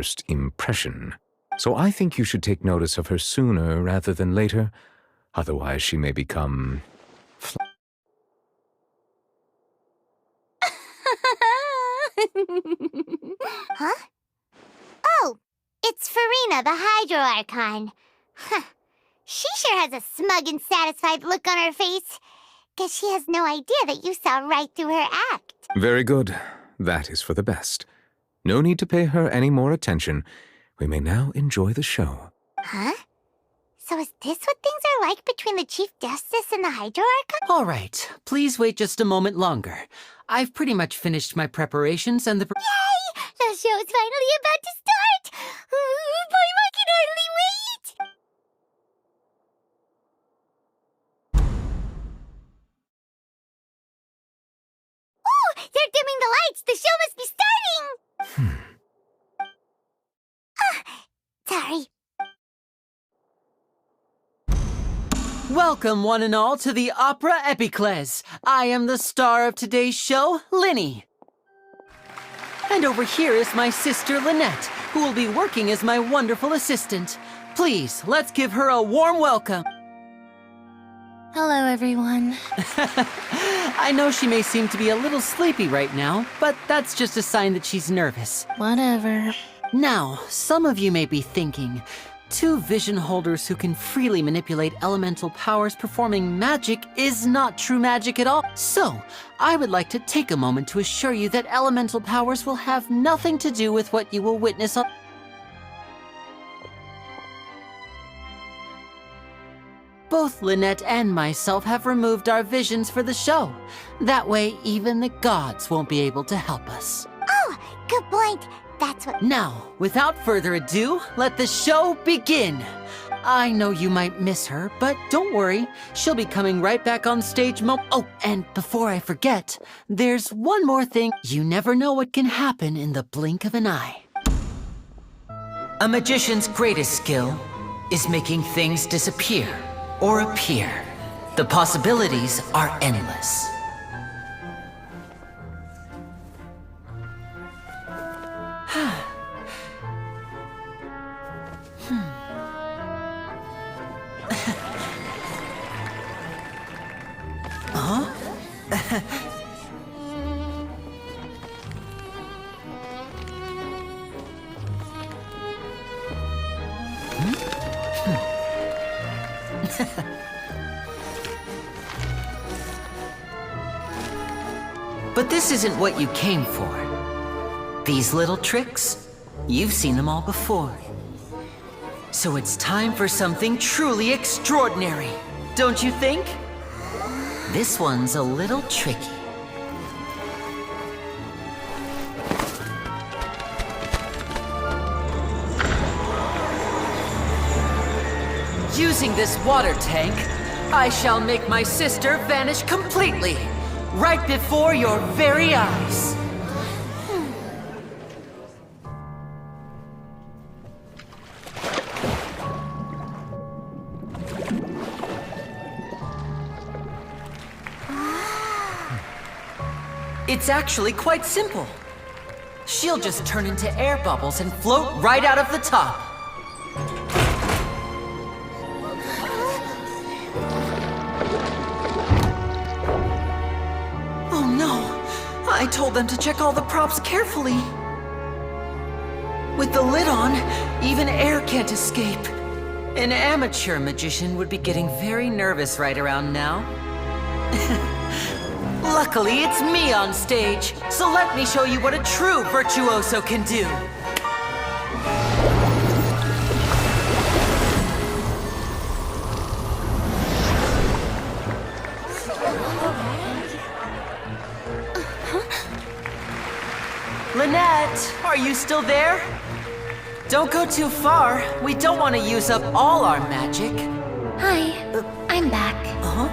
first impression. So I think you should take notice of her sooner rather than later. Otherwise, she may become... Huh? Oh, it's Farina, the Hydro Archon. Huh. She sure has a smug and satisfied look on her face. Guess she has no idea that you saw right through her act. Very good. That is for the best. No need to pay her any more attention. We may now enjoy the show. Huh? So is this what things are like between the Chief Justice and the Hydro Archon? All right, please wait just a moment longer. I've pretty much finished my preparations and the... Yay! The show's finally about to start! Boy, I can hardly wait! Oh, they're dimming the lights! The show must be starting! Sorry. Welcome, one and all, to the Opera Epiclese. I am the star of today's show, Linny. And over here is my sister, Lynette, who will be working as my wonderful assistant. Please, let's give her a warm welcome. Hello, everyone. I know she may seem to be a little sleepy right now, but that's just a sign that she's nervous. Whatever. Now, some of you may be thinking, two vision holders who can freely manipulate elemental powers performing magic is not true magic at all. So, I would like to take a moment to assure you that elemental powers will have nothing to do with what you will witness on... Both Lynette and myself have removed our visions for the show. That way, even the gods won't be able to help us. Oh, good point. That's what... Now, without further ado, let the show begin. I know you might miss her, but don't worry. She'll be coming right back on stage Oh, and before I forget, there's one more thing. You never know what can happen in the blink of an eye. A magician's greatest skill is making things disappear or appear. The possibilities are endless. But this isn't what you came for. These little tricks, you've seen them all before. So it's time for something truly extraordinary, don't you think? This one's a little tricky. Using this water tank, I shall make my sister vanish completely, right before your very eyes. It's actually quite simple. She'll just turn into air bubbles and float right out of the top. Oh no! I told them to check all the props carefully. With the lid on, even air can't escape. An amateur magician would be getting very nervous right around now. Luckily, it's me on stage, so let me show you what a true virtuoso can do. Lynette, are you still there? Don't go too far. We don't want to use up all our magic. Hi, I'm back. Uh-huh.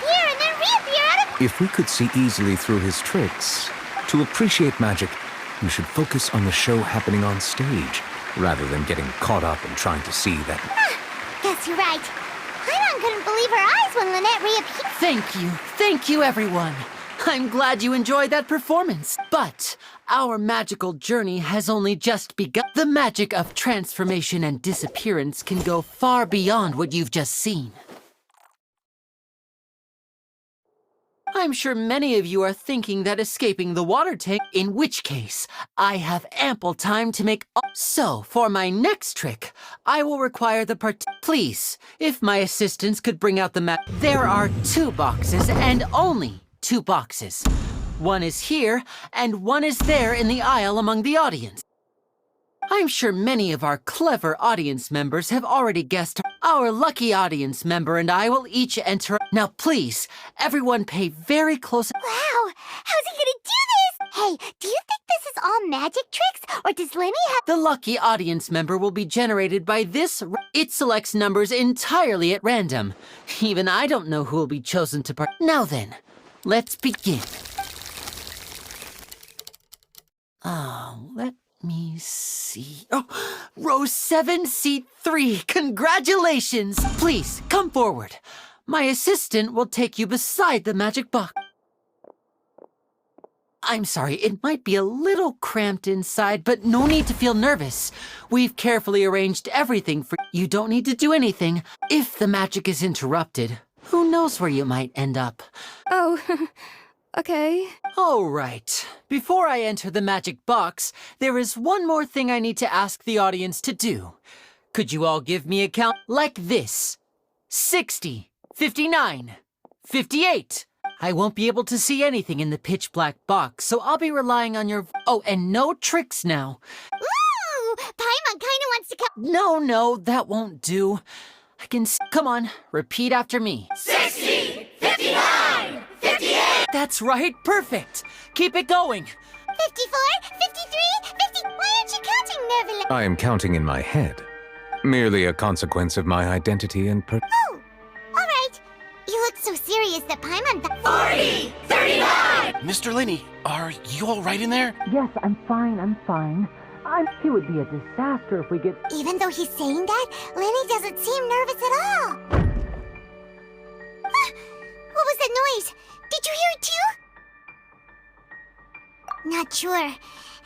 disappear and then reappear out of... If we could see easily through his tricks, to appreciate magic, you should focus on the show happening on stage, rather than getting caught up in trying to see that... Guess you're right. Paimon couldn't believe her eyes when Lynette reappeared. Thank you, everyone. I'm glad you enjoyed that performance. But our magical journey has only just begun. The magic of transformation and disappearance can go far beyond what you've just seen. I'm sure many of you are thinking that escaping the water tank, in which case, I have ample time to make... So, for my next trick, I will require the Please, if my assistants could bring out the map. There are 2 boxes, and only 2 boxes. One is here, and one is there in the aisle among the audience. I'm sure many of our clever audience members have already guessed. Our lucky audience member and I will each enter. Now please, everyone pay very close... Wow, how's he gonna do this? Hey, do you think this is all magic tricks, or does Lenny have... The lucky audience member will be generated by this... It selects numbers entirely at random. Even I don't know who will be chosen to part... Now then, let's begin. Let me see. Oh, row 7, seat 3. Congratulations! Please, come forward. My assistant will take you beside the magic box. I'm sorry, it might be a little cramped inside, but no need to feel nervous. We've carefully arranged everything for you. Don't need to do anything. If the magic is interrupted, who knows where you might end up. Oh, okay. All right. Before I enter the magic box, there is one more thing I need to ask the audience to do. Could you all give me a count like this? 60, 59, 58. I won't be able to see anything in the pitch black box, so I'll be relying on your... Oh, and no tricks now. Ooh, Paimon kinda wants to come... No, that won't do. I can... Come on, repeat after me. 60, 59, 58. That's right, perfect. Keep it going. 54, 53, 50... Why aren't you counting, Nervilla? I am counting in my head. Merely a consequence of my identity and Oh, all right. You look so serious that Paimon... 40, 39. Mr. Linney, are you all right in there? Yes, I'm fine. It would be a disaster if we get... Even though he's saying that, Lenny doesn't seem nervous at all. What was that noise? Did you hear it too? Not sure.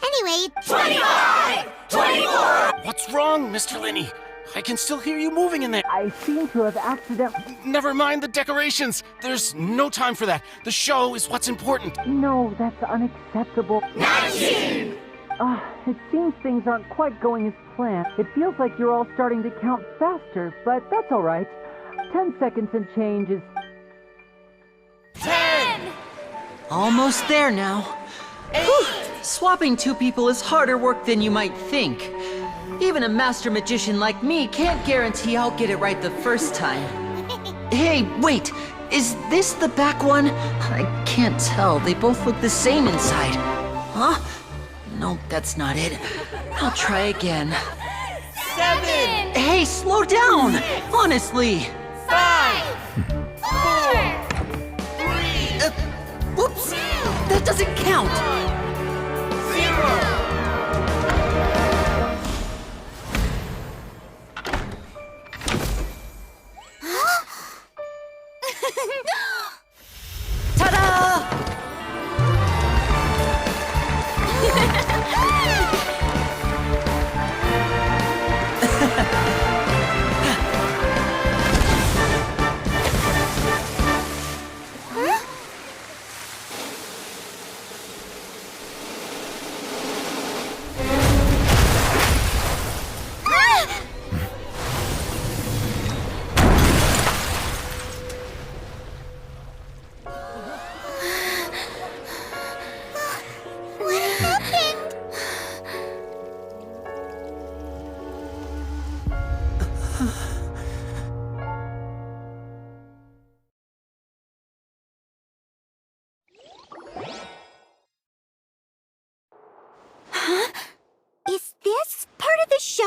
Anyway... 25, 24. What's wrong, Mr. Linney? I can still hear you moving in there. I seem to have accidentally... Never mind the decorations. There's no time for that. The show is what's important. No, that's unacceptable. 19. It seems things aren't quite going as planned. It feels like you're all starting to count faster, but that's all right. 10 seconds and change is... 10. Almost there now. Whew. Swapping 2 people is harder work than you might think. Even a master magician like me can't guarantee I'll get it right the first time. Hey, wait! Is this the back one? I can't tell. They both look the same inside. Huh? No, that's not it. I'll try again. 7. Hey, slow down! Honestly! 5. 4. 3. Whoops! That doesn't count! 0. Ta-da! What happened? Is this part of the show?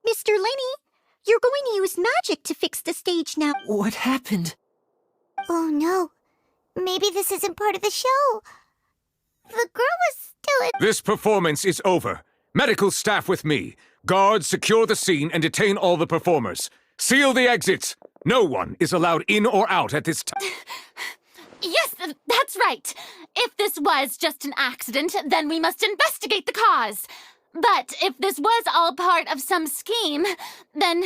Mr. Linney, you're going to use magic to fix the stage now. What happened? Oh no. Maybe this isn't part of the show. The girl was still in. This performance is over. Medical staff with me. Guards, secure the scene and detain all the performers. Seal the exits. No one is allowed in or out at this time. Yes, that's right. If this was just an accident, then we must investigate the cause. But if this was all part of some scheme, then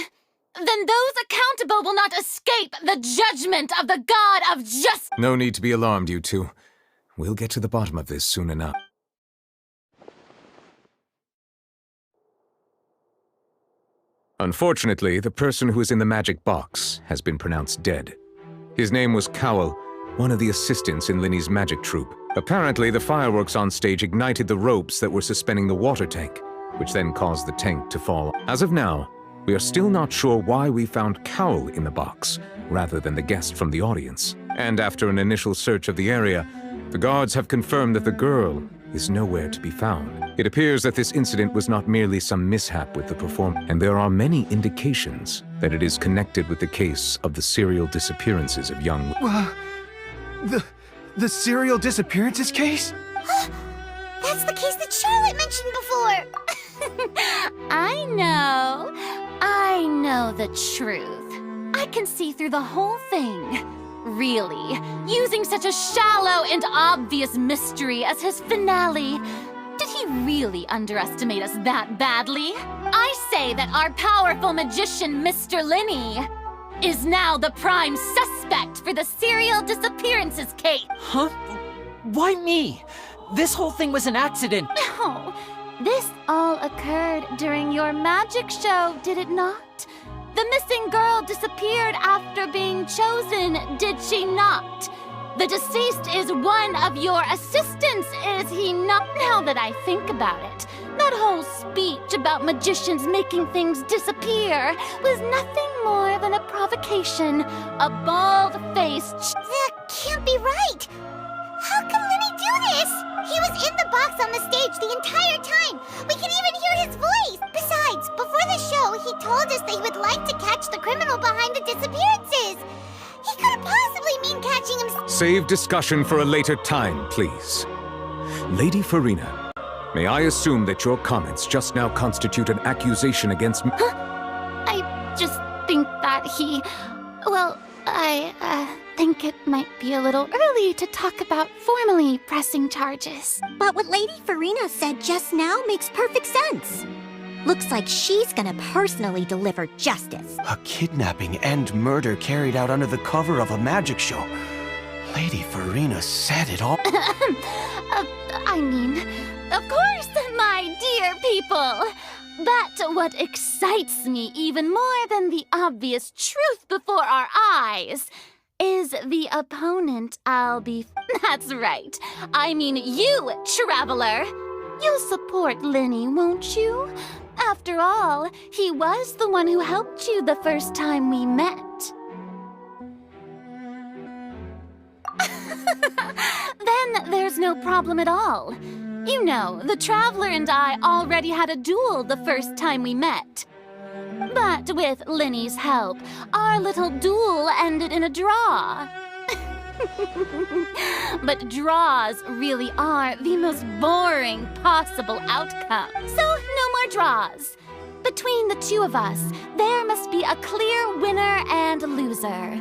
those accountable will not escape the judgment of the God of justice. No need to be alarmed, you two. We'll get to the bottom of this soon enough. Unfortunately, the person who is in the magic box has been pronounced dead. His name was Cowell, one of the assistants in Linny's magic troupe. Apparently, the fireworks on stage ignited the ropes that were suspending the water tank, which then caused the tank to fall. As of now, we are still not sure why we found Cowell in the box, rather than the guest from the audience. And after an initial search of the area, the guards have confirmed that the girl is nowhere to be found. It appears that this incident was not merely some mishap with the performance, and there are many indications that it is connected with the case of the serial disappearances of young... The serial disappearances case? That's the case that Charlotte mentioned before. I know the truth. I can see through the whole thing. Really, using such a shallow and obvious mystery as his finale. Did he really underestimate us that badly? I say that our powerful magician, Mr. Linney, is now the prime suspect for the serial disappearances case. Huh? Why me? This whole thing was an accident. No, this all occurred during your magic show, did it not? The missing girl disappeared after being chosen, did she not? The deceased is one of your assistants, is he not? Now that I think about it, that whole speech about magicians making things disappear was nothing more than a provocation, a bald-faced... That can't be right. How can Linny do this? He was in the box on the stage the entire time. We can even hear his voice. Besides, before the show, he told us that he would like to catch the criminal behind the disappearances. He couldn't possibly mean catching him. Save discussion for a later time, please. Lady Farina, may I assume that your comments just now constitute an accusation against me? I just think that he... Well, I think it might be a little early to talk about formally pressing charges. But what Lady Farina said just now makes perfect sense. Looks like she's gonna personally deliver justice. A kidnapping and murder carried out under the cover of a magic show. Lady Farina said it all. I mean, of course, my dear people. But what excites me even more than the obvious truth before our eyes is the opponent I'll be... That's right. I mean you, Traveler. You'll support Linny, won't you? After all, he was the one who helped you the first time we met. Then there's no problem at all. You know, the Traveler and I already had a duel the first time we met. But with Linny's help, our little duel ended in a draw. But draws really are the most boring possible outcome. So no more draws. Between the two of us, there must be a clear winner and loser.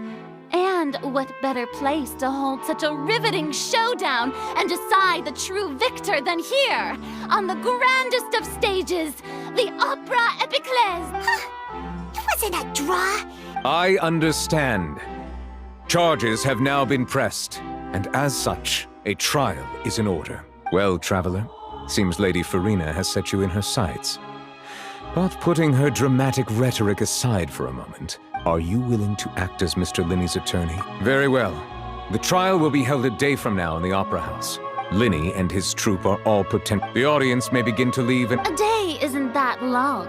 And what better place to hold such a riveting showdown and decide the true victor than here, on the grandest of stages, the Opera Epiclese. It wasn't a draw. I understand. Charges have now been pressed, and as such, a trial is in order. Well, Traveler, seems Lady Farina has set you in her sights. But putting her dramatic rhetoric aside for a moment, are you willing to act as Mr. Linney's attorney? Very well. The trial will be held a day from now in the Opera House. Linney and his troupe are all potent. The audience may begin to leave in... A day isn't that long.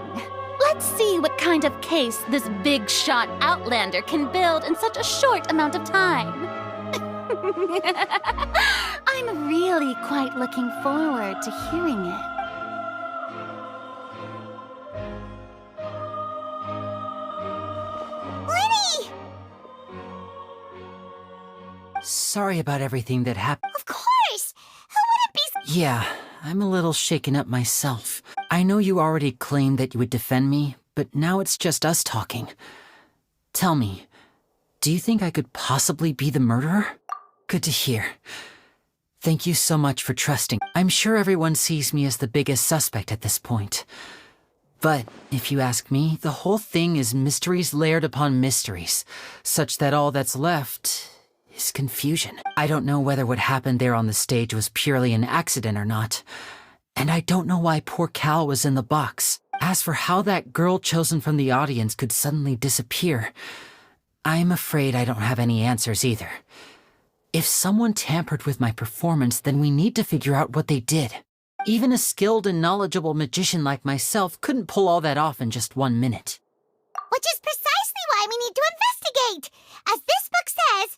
Let's see what kind of case this big-shot outlander can build in such a short amount of time. I'm really quite looking forward to hearing it. Linny! sorry about everything that happened. Of course! Who wouldn't be... Yeah, I'm a little shaken up myself. I know you already claimed that you would defend me, but now it's just us talking. Tell me, do you think I could possibly be the murderer? Good to hear. Thank you so much for trusting. I'm sure everyone sees me as the biggest suspect at this point. But if you ask me, the whole thing is mysteries layered upon mysteries, such that all that's left is confusion. I don't know whether what happened there on the stage was purely an accident or not. And I don't know why poor Cal was in the box. As for how that girl chosen from the audience could suddenly disappear, I'm afraid I don't have any answers either. If someone tampered with my performance, then we need to figure out what they did. Even a skilled and knowledgeable magician like myself couldn't pull all that off in just 1 minute. Which is precisely why we need to investigate! As this book says,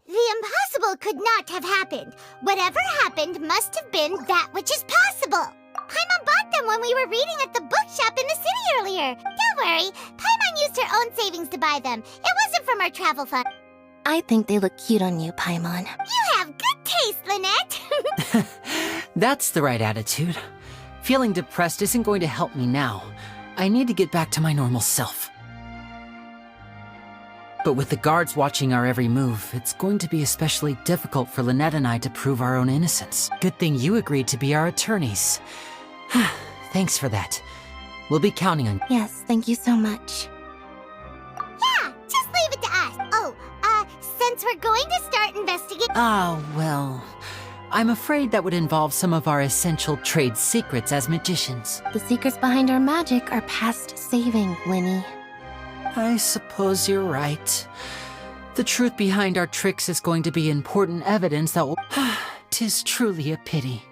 the impossible could not have happened. Whatever happened must have been that which is possible. Paimon bought them when we were reading at the bookshop in the city earlier. Don't worry, Paimon used her own savings to buy them. It wasn't from our travel fund. I think they look cute on you, Paimon. You have good taste, Lynette! That's the right attitude. Feeling depressed isn't going to help me now. I need to get back to my normal self. But with the guards watching our every move, it's going to be especially difficult for Lynette and I to prove our own innocence. Good thing you agreed to be our attorneys. Thanks for that. We'll be counting on you. Yes, thank you so much. Yeah, just leave it to us. Oh, since we're going to start investigating... Ah, well... I'm afraid that would involve some of our essential trade secrets as magicians. The secrets behind our magic are past saving, Linny. I suppose you're right. The truth behind our tricks is going to be important evidence that will... 'Tis truly a pity.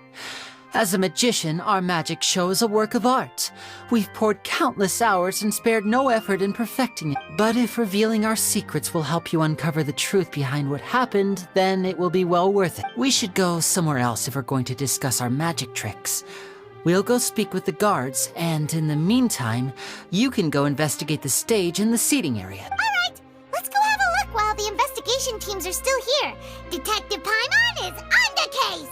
As a magician, our magic show is a work of art. We've poured countless hours and spared no effort in perfecting it. But if revealing our secrets will help you uncover the truth behind what happened, then it will be well worth it. We should go somewhere else if we're going to discuss our magic tricks. We'll go speak with the guards, and in the meantime, you can go investigate the stage and the seating area. Alright, let's go have a look while the investigation teams are still here. Detective Paimon is on the case!